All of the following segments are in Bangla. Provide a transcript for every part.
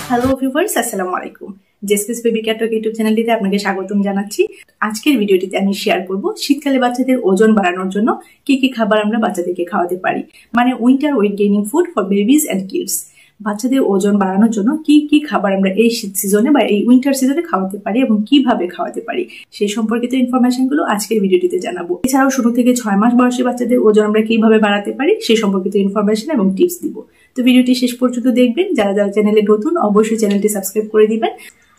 হ্যালো ভিউয়ার্স, আসসালামু আলাইকুম। জেসমিস বেবি কেয়ার টক ইউটিউব চ্যানেলটিতে আপনাকে স্বাগতম জানাচ্ছি। আজকের ভিডিওটিতে আমি শেয়ার করব শীতকালে বাচ্চাদের ওজন বাড়ানোর জন্য কি কি খাবার আমরা বাচ্চাদেরকে খাওয়াতে পারি, মানে winter weight gaining food for babies and kids. বাচ্চাদের ওজন বাড়ানোর জন্য কি কি খাবার আমরা এই শীত সিজনে বা এই উইন্টার সিজনে খাওয়াতে পারি এবং কিভাবে খাওয়াতে পারি সেই সম্পর্কিত ইনফরমেশন গুলো আজকের ভিডিওটিতে জানাবো। এছাড়াও শুরু থেকে 6 মাস বয়সী বাচ্চাদের ওজন আমরা কিভাবে বাড়াতে পারি সেই সম্পর্কিত ইনফরমেশন এবং টিপস দিব। তো ভিডিওটি শেষ পর্যন্ত দেখবেন। যারা যারা চ্যানেলে নতুন অবশ্যই চ্যানেলটি সাবস্ক্রাইব করে দিবেন,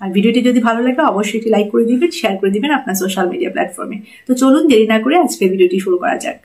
আর ভিডিওটি যদি ভালো লাগে অবশ্যই একটি লাইক করে দিবেন, শেয়ার করে দিবেন আপনার সোশ্যাল মিডিয়া প্ল্যাটফর্মে। তো চলুন দেরি না করে আজকের ভিডিওটি শুরু করা যাক।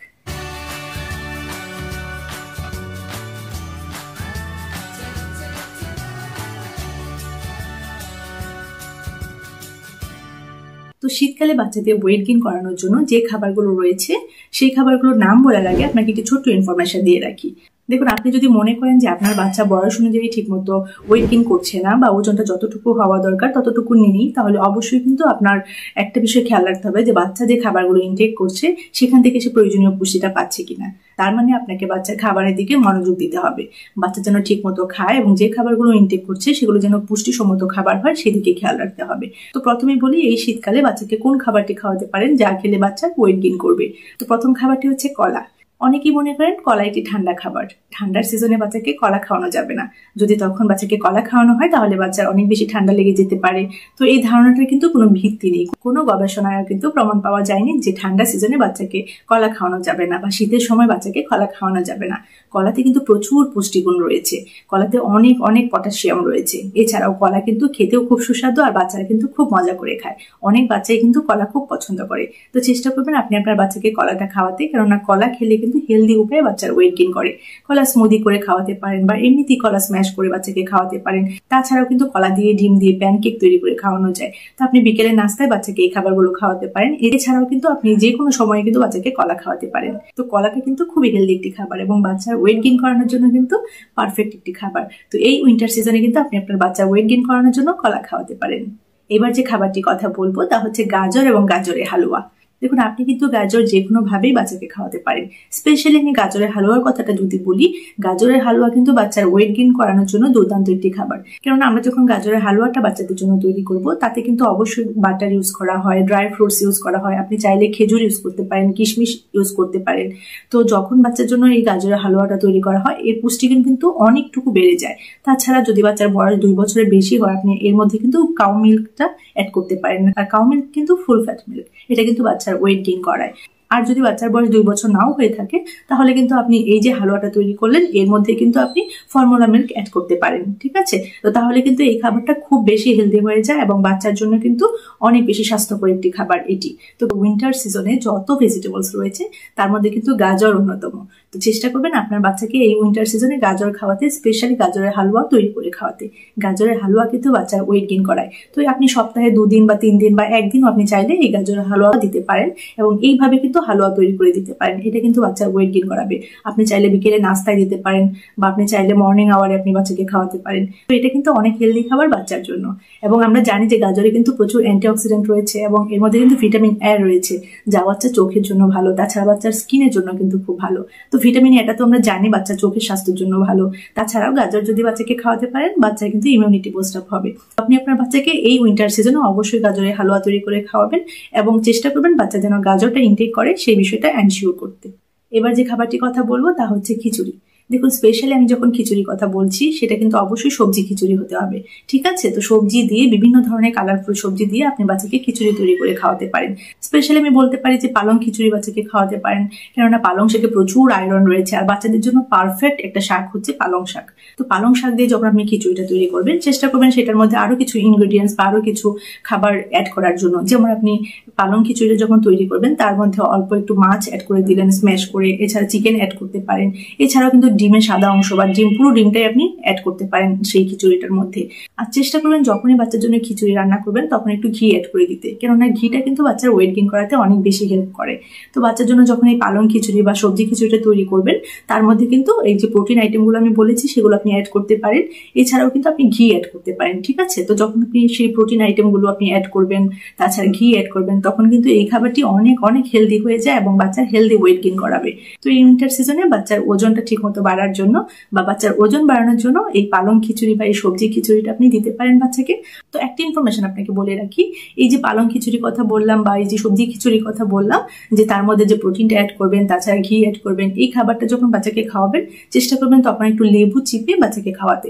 তো শীতকালে বাচ্চাদের ওয়েট গেইন করানোর জন্য যে খাবারগুলো রয়েছে সেই খাবারগুলোর নাম বলার আগে আপনাকে একটি ছোট্ট ইনফরমেশন দিয়ে রাখি। দেখুন, আপনি যদি মনে করেন যে আপনার বাচ্চা বয়স অনুযায়ী ঠিকমতো ওয়েট গেইন করছে না বা ওজনটা যতটুকু হওয়া দরকার ততটুকু নেই, তাহলে অবশ্যই কিন্তু আপনার একটা বিষয় খেয়াল রাখতে হবে যে বাচ্চা যে খাবারগুলো ইনটেক করছে সেখান থেকে সে প্রয়োজনীয় পুষ্টিটা পাচ্ছে কিনা। তার মানে আপনাকে বাচ্চার খাবারের দিকে মনোযোগ দিতে হবে। বাচ্চা যেন ঠিকমতো খায় এবং যে খাবারগুলো ইনটেক করছে সেগুলো যেন পুষ্টিসম্মত খাবার হয় সেদিকে খেয়াল রাখতে হবে। তো প্রথমে বলি, এই শীতকালে বাচ্চাকে কোন খাবারটি খাওয়াতে পারেন যা খেলে বাচ্চা ওয়েট গেইন করবে। তো প্রথম খাবারটি হচ্ছে কলা। অনেকেই মনে করেন কলা একটি ঠান্ডা খাবার, ঠান্ডার সিজনে বাচ্চাকে কলা খাওয়ানো যাবে না। যদি তখন বাচ্চাকে কলা খাওয়ানো হয় তাহলে বাচ্চার অনেক বেশি ঠান্ডা লেগে যেতে পারে। তো এই ধারণাটার কিন্তু কোনো ভিত্তি নেই, কোনো গবেষণায় কিন্তু প্রমাণ পাওয়া যায়নি যে ঠান্ডা সিজনে বাচ্চাকে কলা খাওয়ানো যাবে না বা শীতের সময় বাচ্চাকে কলা খাওয়ানো যাবে না। কলাতে কিন্তু প্রচুর পুষ্টিগুণ রয়েছে, কলাতে অনেক অনেক পটাশিয়াম রয়েছে। এছাড়াও কলা কিন্তু খেতেও খুব সুস্বাদু আর বাচ্চারা কিন্তু খুব মজা করে খায়। অনেক বাচ্চাই কিন্তু কলা খুব পছন্দ করে। তো চেষ্টা করবেন আপনি আপনার বাচ্চাকে কলাটা খাওয়াতে, কেননা কলা খেলে কিন্তু হেলদি উপায়ে বাচ্চার ওয়েট গেইন করে। কলা স্মুদি করে খাওয়াতে পারেন বা এমনিতেই কলা স্ম্যাশ করে বাচ্চাকে খাওয়াতে পারেন। তাছাড়াও কিন্তু কলা দিয়ে ডিম দিয়ে প্যানকেক তৈরি করে খাওয়ানো যায়। তো আপনি বিকেলের নাস্তায় বাচ্চাকে এই খাবারগুলো খাওয়াতে পারেন। এছাড়াও কিন্তু আপনি যে কোনো সময়ে কিন্তু বাচ্চাকে কলা খাওয়াতে পারেন। তো কলাটা কিন্তু খুবই হেলদি একটি খাবার এবং বাচ্চার ওয়েট গেইন করানোর জন্য কিন্তু পারফেক্ট একটি খাবার। তো এই উইন্টার সিজনে কিন্তু আপনি আপনার বাচ্চার ওয়েট গেইন করানোর জন্য কলা খাওয়াতে পারেন। এবার যে খাবারটি কথা বলবো তা হচ্ছে গাজর এবং গাজরের হালুয়া। দেখুন, আপনি কিন্তু গাজর যে কোনো ভাবেই বাচ্চাকে খাওয়াতে পারেন। স্পেশালি আমি গাজরের হালুয়ার কথাটা যদি বলি, গাজরের হালুয়া কিন্তু বাচ্চার ওয়েট গেইন করানোর জন্য দুর্দান্ত একটি খাবার। কেননা আমরা যখন গাজরের হালুয়াটা বাচ্চাদের জন্য তৈরি করব তাতে কিন্তু অবশ্যই বাটার ইউজ করা হয়, ড্রাই ফ্রুটস ইউজ করা হয়। আপনি চাইলে খেজুর ইউজ করতে পারেন, কিশমিশ ইউজ করতে পারেন। তো যখন বাচ্চার জন্য এই গাজরের হালুয়াটা তৈরি করা হয় এর পুষ্টিগুণ কিন্তু অনেকটুকু বেড়ে যায়। তাছাড়া যদি বাচ্চার বয়স 2 বছরের বেশি হয়, আপনি এর মধ্যে কিন্তু কাউ মিল্কটা অ্যাড করতে পারেন। আর কাউ মিল্ক কিন্তু ফুল ফ্যাট মিল্ক, এটা কিন্তু বাচ্চার ওয়েট গেইন করায়। আর যদি বাচ্চার বয়স 2 বছর নাও হয়ে থাকে তাহলে কিন্তু আপনি এই যে হালুয়াটা তৈরি করলেন এর মধ্যে কিন্তু আপনি ফর্মুলা মিল্ক অ্যাড করতে পারেন, ঠিক আছে? তো তাহলে কিন্তু এই খাবারটা খুব বেশি হেলদি হয়ে যায় এবং বাচ্চার জন্য কিন্তু অনেক বেশি স্বাস্থ্যকর একটি খাবার এটি। তো উইন্টার সিজনে যত ভেজিটেবলস রয়েছে তার মধ্যে কিন্তু গাজর অন্যতম। তো চেষ্টা করবেন আপনার বাচ্চাকে এই উইন্টার সিজনে গাজর খাওয়াতে, স্পেশালি গাজরের হালুয়া তৈরি করে খাওয়াতে। গাজরের হালুয়া কিন্তু বাচ্চার ওয়েট গেইন করায়। তো আপনি সপ্তাহে 2 দিন বা 3 দিন বা একদিনও আপনি চাইলে এই গাজরের হালুয়া দিতে পারেন এবং এইভাবে কিন্তু হালুয়া তৈরি করে দিতে পারেন। এটা কিন্তু বাচ্চার ওয়েট গেইন করাবে। আপনি চাইলে বিকেলে নাস্তায় দিতে পারেন বা আপনি চাইলে মর্নিং আওয়ারে আপনি বাচ্চাকে খাওয়াতে পারেন। তো এটা কিন্তু অনেক হেলদি খাবার বাচ্চার জন্য। এবং আমরা জানি যে গাজরে কিন্তু প্রচুর অ্যান্টিঅক্সিডেন্ট রয়েছে এবং এর মধ্যে কিন্তু ভিটামিন এ রয়েছে যা বাচ্চার চোখের জন্য ভালো। তাছাড়া বাচ্চার স্কিনের জন্য কিন্তু খুব ভালো। তো ভিটামিন এটা তো আমরা জানি বাচ্চার চোখের স্বাস্থ্যের জন্য ভালো। তাছাড়াও গাজর যদি বাচ্চাকে খাওয়াতে পারেন বাচ্চার কিন্তু ইমিউনিটি বুস্ট আপ হবে। আপনি আপনার বাচ্চাকে এই উইন্টার সিজনে অবশ্যই গাজরের হালুয়া তৈরি করে খাওয়াবেন এবং চেষ্টা করবেন বাচ্চা যেন গাজরটা ইনটেক করে সেই বিষয়টা এনশিওর করতে। এবার যে খাবারটির কথা বলবো তা হচ্ছে খিচুড়ি। দেখুন, স্পেশালি আমি যখন খিচুড়ির কথা বলছি সেটা কিন্তু অবশ্যই সবজি খিচুড়ি হতে হবে, ঠিক আছে? তো সবজি দিয়ে, বিভিন্ন ধরনের কালারফুল সবজি দিয়ে আপনি বাচ্চাকে খিচুড়ি তৈরি করে খাওয়াতে পারেন। স্পেশালি আমি বলতে পারি যে পালং খিচুড়ি বাচ্চাকে খাওয়াতে পারেন, কেননা পালং শাকে প্রচুর আয়রন রয়েছে আর বাচ্চাদের জন্য পারফেক্ট একটা শাক হচ্ছে পালং শাক। তো পালং শাক দিয়ে যখন আপনি খিচুড়িটা তৈরি করবেন চেষ্টা করবেন সেটার মধ্যে আরো কিছু ইনগ্রেডিয়েন্টস বা আরো কিছু খাবার অ্যাড করার জন্য। যেমন আপনি পালং খিচুড়িটা যখন তৈরি করবেন তার মধ্যে অল্প একটু মাছ অ্যাড করে দিলেন স্ম্যাশ করে, এছাড়া চিকেন অ্যাড করতে পারেন। এছাড়াও কিন্তু ডিমের সাদা অংশ বা পুরো ডিমটাই আপনি অ্যাড করতে পারেন সেই খিচুড়িটার মধ্যে। আর চেষ্টা করবেন যখনই বাচ্চার জন্য খিচুড়ি রান্না করবেন তখন একটু ঘি অ্যাড করে দিতে, কেননা ঘিটা কিন্তু বাচ্চার ওয়েট গেইন করাতে অনেক বেশি হেল্প করে। তো বাচ্চার জন্য যখন এই পালং খিচুড়ি বা সবজি খিচুড়িটা তৈরি করবেন তার মধ্যে কিন্তু এই যে প্রোটিন আইটেমগুলো আমি বলেছি সেগুলো আপনি অ্যাড করতে পারেন। এছাড়াও কিন্তু আপনি ঘি অ্যাড করতে পারেন, ঠিক আছে? তো যখন আপনি সেই প্রোটিন আইটেমগুলো আপনি অ্যাড করবেন, তাছাড়া ঘি অ্যাড করবেন, তখন কিন্তু এই খাবারটি অনেক অনেক হেলদি হয়ে যায় এবং বাচ্চার হেলদি ওয়েট গেইন করাবে। তো এই উইন্টার সিজনে বাচ্চার ওজনটা ঠিক মতো বাড়ার জন্য বা বাচ্চার ওজন বাড়ানোর জন্য এই পালং খিচুড়ি বা এই সবজি খিচুড়িটা আপনি দিতে পারেন বাচ্চাকে। তো একটা ইনফরমেশন আপনাকে বলে রাখি, এই যে পালং খিচুড়ির কথা বললাম বা এই যে সবজি খিচুড়ির কথা বললাম, যে তার মধ্যে যে প্রোটিনটা অ্যাড করবেন, তাছাড়া ঘি অ্যাড করবেন, এই খাবারটা যখন বাচ্চাকে খাওয়াবেন চেষ্টা করবেন তখন একটু লেবু চিপে বাচ্চাকে খাওয়াতে।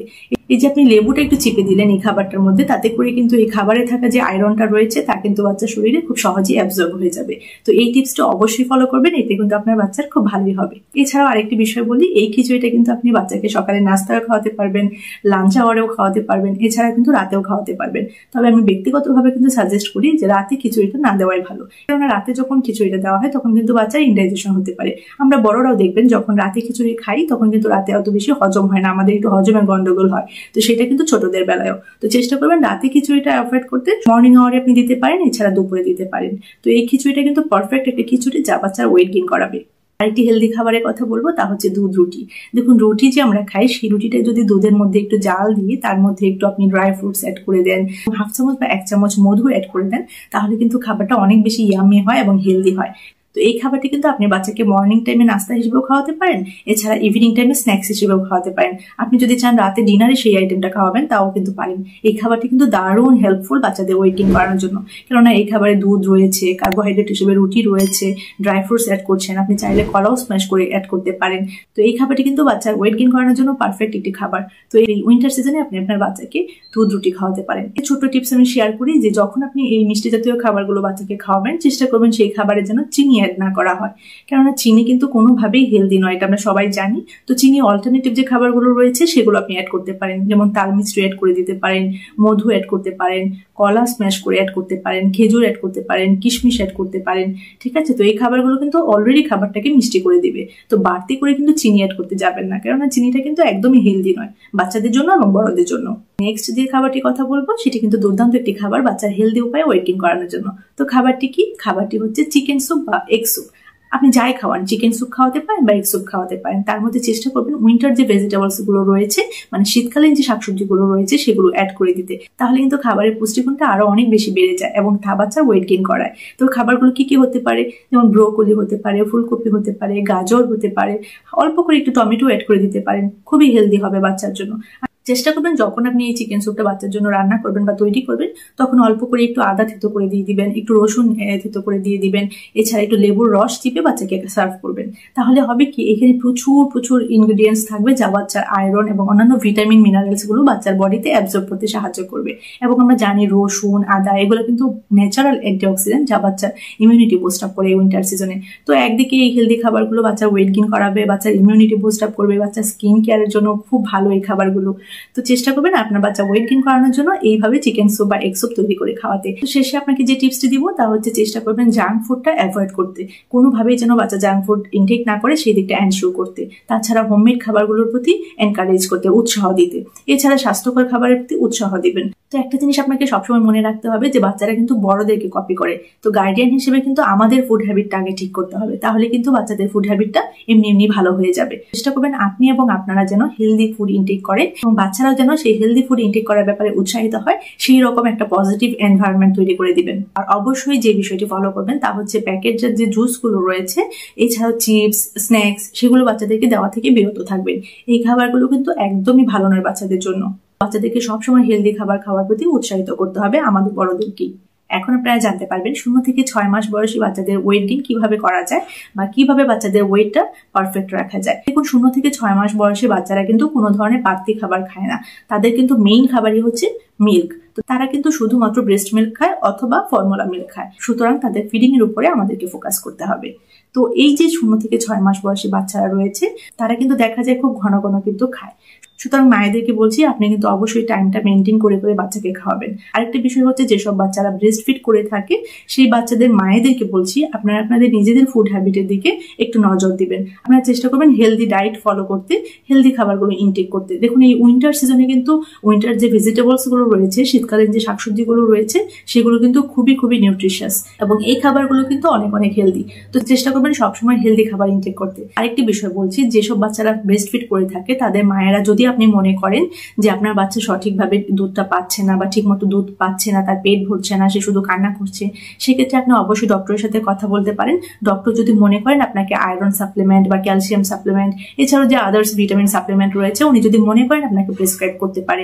এই যে আপনি লেবুটা একটু চিপে দিলেন এই খাবারটার মধ্যে, তাতে করে কিন্তু এই খাবারে থাকা যে আয়রনটা রয়েছে তা কিন্তু বাচ্চার শরীরে খুব সহজেই অ্যাবজর্ব হয়ে যাবে। তো এই টিপসটা অবশ্যই ফলো করবেন, এতে কিন্তু আপনার বাচ্চার খুব ভালোই হবে। এছাড়াও আরেকটি বিষয় বলি, এই খিচুড়িটা কিন্তু আপনি বাচ্চাকে সকালে নাস্তাও খাওয়াতে পারবেন, লাঞ্চ আওয়ারেও খাওয়াতে পারবেন, এছাড়া কিন্তু রাতেও খাওয়াতে পারবেন। তবে আমি ব্যক্তিগতভাবে কিন্তু সাজেস্ট করি যে রাতে খিচুড়িটা না দেওয়াই ভালো, কেননা রাতে যখন খিচুড়িটা দেওয়া হয় তখন কিন্তু বাচ্চার ইনডাইজেশন হতে পারে। আমরা বড়রাও দেখবেন যখন রাতে খিচুড়ি খাই তখন কিন্তু রাতে অত বেশি হজম হয় না, আমাদের একটু হজমের গন্ডগোল হয়। তো সেটা কিন্তু ছোটদের বেলায়ও। তো চেষ্টা করবেন রাতে খিচুড়িটা অ্যাভয়েড করতে, মর্নিং আওয়ারে আপনি দিতে পারেন, এছাড়া দুপুরে দিতে পারেন। তো এই খিচুড়িটা কিন্তু পারফেক্ট একটা খিচুড়ি যা বাচ্চার ওয়েট গেইন করাবে। আরেকটি হেলদি খাবারের কথা বলবো, তা হচ্ছে দুধ রুটি। দেখুন রুটি যে আমরা খাই সেই রুটিটা যদি দুধের মধ্যে একটু জাল দিয়ে তার মধ্যে একটু আপনি ড্রাই ফ্রুটস অ্যাড করে দেন, 1/2 চামচ বা 1 চামচ মধু অ্যাড করে দেন, তাহলে কিন্তু খাবারটা অনেক বেশি ইয়াম্মি হয় এবং হেলদি হয়। তো এই খাবারটি কিন্তু আপনি বাচ্চাকে মর্নিং টাইমে নাস্তা হিসেবেও খাওয়াতে পারেন, এছাড়া ইভিনিং টাইমে স্ন্যাক্স হিসেবেও খাওয়াতে পারেন। আপনি যদি চান রাতে ডিনারে সেই আইটেমটা খাওয়াবেন তাও কিন্তু পারেন। এই খাবারটি কিন্তু দারুণ হেল্পফুল বাচ্চাদের ওয়েট গেইন বাড়ানোর জন্য, কেননা এই খাবারে দুধ রয়েছে, কার্বোহাইড্রেট হিসেবে রুটি রয়েছে, ড্রাই ফ্রুটস অ্যাড করছেন, আপনি চাইলে কলাও স্ম্যাশ করে অ্যাড করতে পারেন। তো এই খাবারটি কিন্তু বাচ্চার ওয়েট গেইন করানোর জন্য পারফেক্ট একটি খাবার। তো এই উইন্টার সিজনে আপনি আপনার বাচ্চাকে দুধ রুটি খাওয়াতে পারেন। এই ছোট্ট টিপস আমি শেয়ার করি যে যখন আপনি এই মিষ্টি জাতীয় খাবারগুলো বাচ্চাকে খাওয়াবেন চেষ্টা করবেন সেই খাবারের যেন চিনি অ্যাড না করা হয়, কেননা চিনি কিন্তু কোনোভাবেই হেলদি নয়, এটা আমরা সবাই জানি। তো চিনি অল্টারনেটিভ যে খাবারগুলো রয়েছে সেগুলো আপনি অ্যাড করতে পারেন, যেমন তাল মিশ্রি অ্যাড করে দিতে পারেন, মধু অ্যাড করতে পারেন, কলা স্ম্যাশ করে অ্যাড করতে পারেন, খেজুর অ্যাড করতে পারেন, কিশমিশ অ্যাড করতে পারেন। ঠিক আছে, তো এই খাবারগুলো কিন্তু অলরেডি খাবারটাকে মিষ্টি করে দিবে। তো বাড়তি করে কিন্তু চিনি অ্যাড করতে যাবেন না, কেননা চিনিটা কিন্তু একদমই হেলদি নয় বাচ্চাদের জন্য এবং বড়দের জন্য। নেক্সট যে খাবারটির কথা বলবো সেটি কিন্তু দুর্দান্ত একটি খাবার বাচ্চার হেলদি উপায়ে ওয়েট গেইন করানোর জন্য। তো খাবারটি কি? খাবারটি হচ্ছে চিকেন স্যুপ বা এগ স্যুপ। আপনি যাই খাওয়ান, চিকেন স্যুপ খাওয়াতে পারেন বা এগ স্যুপ খাওয়াতে পারেন, তার মধ্যে চেষ্টা করবেন উইন্টার যে ভেজিটেবলস গুলো রয়েছে, মানে শীতকালীন যে শাকসবজিগুলো রয়েছে সেগুলো অ্যাড করে দিতে। তাহলে কিন্তু খাবারের পুষ্টিগুণটা আরো অনেক বেশি বেড়ে যায় এবং তা বাচ্চা ওয়েট গেইন করায়। তো খাবারগুলো কি কি হতে পারে? যেমন ব্রোকলি হতে পারে, ফুলকপি হতে পারে, গাজর হতে পারে, অল্প করে একটু টমেটো অ্যাড করে দিতে পারেন, খুবই হেলদি হবে বাচ্চার জন্য। চেষ্টা করবেন যখন আপনি এই চিকেন স্যুপটা বাচ্চার জন্য রান্না করবেন বা তৈরি করবেন তখন অল্প করে একটু আদা থেতো করে দিয়ে দিবেন, একটু রসুন থেতো করে দিয়ে দিবেন, এছাড়া একটু লেবুর রস চিপে বাচ্চাকে সার্ভ করবেন। তাহলে হবে কি, এখানে প্রচুর প্রচুর ইনগ্রিডিয়েন্টস থাকবে যা বাচ্চার আয়রন এবং অন্যান্য ভিটামিন মিনারেলস গুলো বাচ্চার বডিতে অ্যাবজর্ব করতে সাহায্য করবে। এবং আমরা জানি রসুন, আদা এগুলো কিন্তু ন্যাচারাল অ্যান্টিঅক্সিডেন্ট যা বাচ্চার ইমিউনিটি বুস্ট আপ করে এই উইন্টার সিজনে। তো একদিকে এই হেলদি খাবারগুলো বাচ্চার ওয়েট গেইন করাবে, বাচ্চার ইমিউনিটি বুস্ট আপ করবে, বাচ্চার স্কিন কেয়ারের জন্য খুব ভালো এই খাবারগুলো। তো চেষ্টা করবেন আপনার বাচ্চা ওয়েট গেইন করানোর জন্য এইভাবে চিকেন স্যুপ বা এগ স্যুপ তৈরি করে খাওয়াতে। তো শেষে আপনাকে যে টিপসটি দিব তা হচ্ছে চেষ্টা করবেন জাঙ্ক ফুডটা অ্যাভয়েড করতে, কোনোভাবেই যেন বাচ্চা জাঙ্ক ফুড ইনটেক না করে সেই দিকটা এনশিওর করতে। তাছাড়া হোমমেড খাবারগুলোর প্রতি এনকারেজ করতে, উৎসাহ দিতে, এছাড়া স্বাস্থ্যকর খাবারের প্রতি উৎসাহ দিবেন। তো একটা জিনিস আপনাকে সবসময় মনে রাখতে হবে যে বাচ্চারা কিন্তু বড়দেরকে কপি করে। তো গার্ডিয়ান হিসেবে কিন্তু আমাদের ফুড হ্যাবিটটা আগে ঠিক করতে হবে, তাহলে কিন্তু বাচ্চাদের ফুড হ্যাবিটটা এমনি এমনি ভালো হয়ে যাবে। চেষ্টা করবেন আপনি এবং আপনারা যেন হেলদি ফুড ইনটেক করেন এবং বাচ্চারাও যেন সেই হেলদি ফুড ইনটেক করার ব্যাপারে উৎসাহিত হয়, সেই রকম একটা পজিটিভ এনভায়রনমেন্ট তৈরি করে দিবেন। আর অবশ্যই যে বিষয়টি ফলো করবেন তা হচ্ছে প্যাকেটের যে জুসগুলো রয়েছে, এছাড়াও চিপস, স্ন্যাক্স, সেগুলো বাচ্চাদেরকে দেওয়া থেকে বিরত থাকবেন। এই খাবারগুলো কিন্তু একদমই ভালো নয় বাচ্চাদের জন্য। বাচ্চাদেরকে সবসময় হেলদি খাবার খাওয়ার প্রতি উৎসাহিত করতে হবে আমাদের বড়দেরকেই। এখন আপনারা জানতে পারবেন 0 থেকে 6 মাস বয়সী বাচ্চাদের ওয়েট গেইন কিভাবে করা যায় বা কিভাবে বাচ্চাদের ওয়েটটা পারফেক্ট রাখা যায়। দেখুন 0 থেকে 6 মাস বয়সী বাচ্চারা কিন্তু কোনো ধরনের বাড়তি খাবার খায় না, তাদের কিন্তু মেইন খাবারই হচ্ছে মিল্ক। তো তারা কিন্তু শুধুমাত্র ব্রেস্ট মিল্ক খায় অথবা ফর্মুলা মিল্ক খায়, সুতরাং তাদের ফিডিং এর উপরে আমাদেরকে ফোকাস করতে হবে। তো এই যে 0 থেকে 6 মাস বয়সী বাচ্চারা রয়েছে তারা কিন্তু দেখা যায় খুব ঘন ঘন কিন্তু খায়, সুতরাং মায়েদেরকে বলছি আপনি কিন্তু অবশ্যই টাইমটা মেনটেন করে করে বাচ্চাকে খাওয়াবেন। আরেকটা বিষয় হচ্ছে যেসব বাচ্চারা ব্রেস্ট ফিড করে থাকে সেই বাচ্চাদের মায়েদেরকে বলছি আপনারা আপনাদের নিজেদের ফুড হ্যাবিটের দিকে একটু নজর দিবেন। আপনারা চেষ্টা করবেন হেলদি ডায়েট ফলো করতে, হেলদি খাবারগুলো ইনটেক করতে। দেখুন এই উইন্টার সিজনে কিন্তু উইন্টার যে ভেজিটেবলস গুলো রয়েছে, শীতকালীন যে শাকসবজিগুলো রয়েছে সেগুলো কিন্তু খুবই খুবই নিউট্রিশিয়াস এবং এই খাবারগুলো কিন্তু অনেক অনেক হেলদি। তো চেষ্টা করবেন সবসময় হেলদি খাবার ইনটেক করতে। আরেকটি বিষয় বলছি, যেসব বাচ্চারা ব্রেস্ট ফিড করে থাকে তাদের মায়েরা যদি আপনি মনে করেন যে আপনার বাচ্চা সঠিকভাবে দুধটা পাচ্ছে না বা ঠিকমতো দুধ পাচ্ছে না, তার পেট ভরছে না, সে শুধু কান্না করছে, সেক্ষেত্রে আপনি অবশ্যই ডক্টরের সাথে কথা বলতে পারেন। ডক্টর যদি মনে করেন আপনাকে আয়রন সাপ্লিমেন্ট বা ক্যালসিয়াম সাপ্লিমেন্ট এছাড়াও যে আদার্স ভিটামিন সাপ্লিমেন্ট রয়েছে উনি যদি মনে করেন আপনাকে প্রেসক্রাইব করতে পারে।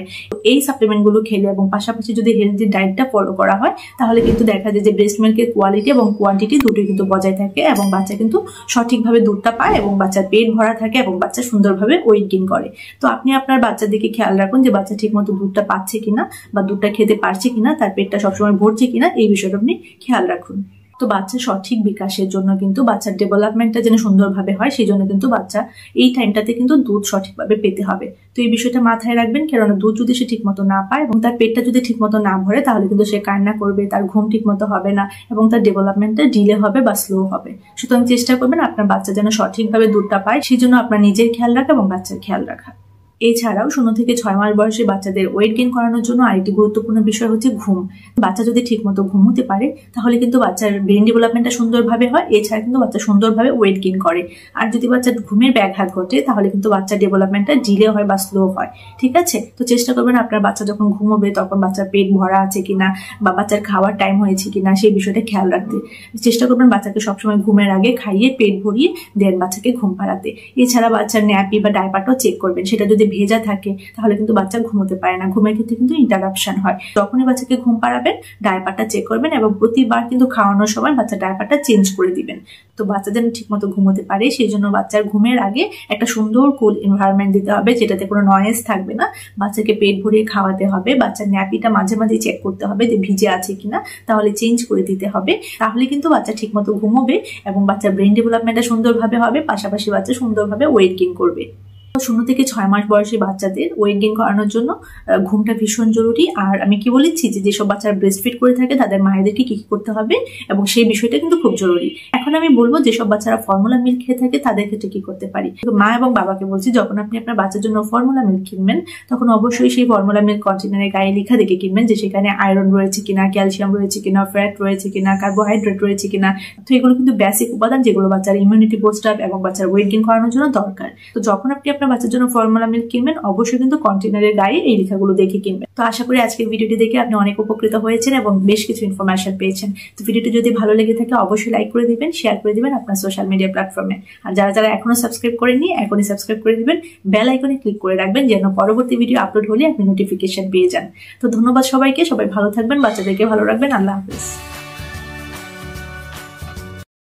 এই সাপ্লিমেন্টগুলো খেলে এবং পাশাপাশি যদি হেলদি ডায়েটটা ফলো করা হয় তাহলে কিন্তু দেখা যায় যে ব্রেস্ট মিল্কের কোয়ালিটি এবং কোয়ান্টিটি দুটোই কিন্তু বজায় থাকে এবং বাচ্চা কিন্তু সঠিকভাবে দুধটা পায় এবং বাচ্চার পেট ভরা থাকে এবং বাচ্চা সুন্দরভাবে ওয়েট গেইন করে। তো আপনি আপনার বাচ্চার দিকে খেয়াল রাখুন যে বাচ্চা ঠিকমতো দুধটা পাচ্ছে কিনা বা দুধটা খেতে পারছে কিনা, তার পেটটা সবসময় ভরছে কিনা, এই বিষয়টা আপনি খেয়াল রাখুন। তো বাচ্চার সঠিক বিকাশের জন্য কিন্তু বাচ্চার ডেভেলপমেন্টটা যেন সুন্দরভাবে হয় সেই জন্য কিন্তু বাচ্চা এই টাইমটাতে কিন্তু দুধ সঠিকভাবে পেতে হবে। তো এই বিষয়টা মাথায় রাখবেন, কেননা দুধ যদি সে ঠিকমতো না পায় এবং তার পেটটা যদি ঠিকমতো না ভরে তাহলে কিন্তু সে কান্না করবে, তার ঘুম ঠিকমতো হবে না এবং তার ডেভেলপমেন্টটা ডিলে হবে বা স্লো হবে। সুতরাং চেষ্টা করবেন আপনার বাচ্চা যেন সঠিকভাবে দুধটা পায়, সেই জন্য আপনার নিজের খেয়াল রাখা এবং বাচ্চার খেয়াল রাখা। এছাড়াও 0 থেকে 6 মাস বয়সী বাচ্চাদের ওয়েট গেইন করানোর জন্য আরেকটি গুরুত্বপূর্ণ বিষয় হচ্ছে ঘুম। বাচ্চা যদি ঠিকমতো ঘুমোতে পারে তাহলে কিন্তু বাচ্চার ব্রেন ডেভেলপমেন্টটা সুন্দরভাবে হয়, এছাড়া কিন্তু বাচ্চা সুন্দরভাবে ওয়েট গেইন করে। আর যদি বাচ্চার ঘুমের ব্যাঘাত ঘটে তাহলে কিন্তু বাচ্চার ডেভেলপমেন্টটা ডিলে হয় বা স্লো হয়। ঠিক আছে, তো চেষ্টা করবেন আপনার বাচ্চা যখন ঘুমোবে তখন বাচ্চার পেট ভরা আছে কিনা বা বাচ্চার খাওয়ার টাইম হয়েছে কিনা সেই বিষয়টা খেয়াল রাখতে। চেষ্টা করবেন বাচ্চাকে সবসময় ঘুমের আগে খাইয়ে পেট ভরিয়ে দেন বাচ্চাকে ঘুম পাড়াতে। এছাড়া বাচ্চার ন্যাপি বা ডাইপারটাও চেক করবেন, সেটা যদি ভেজা থাকে তাহলে কিন্তু বাচ্চা ঘুমোতে পারে না, ঘুমের ক্ষেত্রে কিন্তু ইন্টারাপশন হয়। যখনই বাচ্চাকে ঘুম পাড়াবেন ডাইপারটা চেক করবেন এবং প্রতিবার কিন্তু খাওয়ানোর সময় বাচ্চার ডাইপারটা চেঞ্জ করে দিবেন। তো বাচ্চা যেন ঠিকমতো ঘুমোতে পারে সেই জন্য বাচ্চার ঘুমের আগে একটা সুন্দর কুল এনভায়রনমেন্ট দিতে হবে যেটাতে কোনো নয়েজ থাকবে না। বাচ্চাকে পেট ভরিয়ে খাওয়াতে হবে, বাচ্চার ন্যাপিটা মাঝে মাঝে চেক করতে হবে যে ভিজে আছে কিনা, তাহলে চেঞ্জ করে দিতে হবে। তাহলে কিন্তু বাচ্চা ঠিকমতো ঘুমোবে এবং বাচ্চার ব্রেন ডেভেলপমেন্টটা সুন্দরভাবে হবে, পাশাপাশি বাচ্চা সুন্দরভাবে ওয়েট গেইন করবে। 0 থেকে 6 মাস বয়সী বাচ্চাদের ওয়েট গেইন করানোর জন্য ঘুমটা ভীষণ জরুরি। আর আমি কি বলেছি যে যেসব বাচ্চারা ব্রেস্ট ফিড করে থাকে তাদের মায়েদেরকে কি করতে হবে এবং সেই বিষয়টা কিন্তু খুব জরুরি। এখন আমি বলবো যেসব বাচ্চারা ফর্মুলা মিল্ক খেয়ে থাকে তাদের ক্ষেত্রে কি করতে পারি। মা এবং বাবাকে বলছি যখন আপনি আপনার বাচ্চার জন্য ফর্মুলা মিল্ক কিনবেন তখন অবশ্যই সেই ফর্মুলা মিল্ক কন্টেনারের গায়ে লেখা দেখে কিনবেন যে সেখানে আয়রন রয়েছে কিনা, ক্যালসিয়াম রয়েছে কিনা, ফ্যাট রয়েছে কিনা, কার্বোহাইড্রেট রয়েছে কিনা। তো এগুলো কিন্তু বেসিক উপাদান যেগুলো বাচ্চার ইমিউনিটি বুস্ট আপ এবং বাচ্চার ওয়েট গেইন করানোর জন্য দরকার। তো যখন আপনি আপনার বাচ্চার জন্য ফর্মুলা মিল্ক কিনবেন অবশ্যই কিন্তু কন্টেনারের গায়ে এই লেখাগুলো দেখে কিনবেন। তো আশা করি আজকের ভিডিওটি দেখে আপনি অনেক উপকৃত হয়েছেন এবং বেশ কিছু ইনফরমেশন পেয়েছেন। তো ভিডিওটি যদি ভালো লেগে থাকে অবশ্যই লাইক করে দিবেন, শেয়ার করে দিবেন আপনার সোশ্যাল মিডিয়া প্ল্যাটফর্মে। আর যারা যারা এখনো সাবস্ক্রাইব করেননি এখনই সাবস্ক্রাইব করে দিবেন, বেল আইকনে ক্লিক করে রাখবেন যেন পরবর্তী ভিডিও আপলোড হলে আপনি নোটিফিকেশন পেয়ে যান। তো ধন্যবাদ সবাইকে, সবাই ভালো থাকবেন, বাচ্চাদেরকে ভালো রাখবেন। আল্লাহ হাফেজ।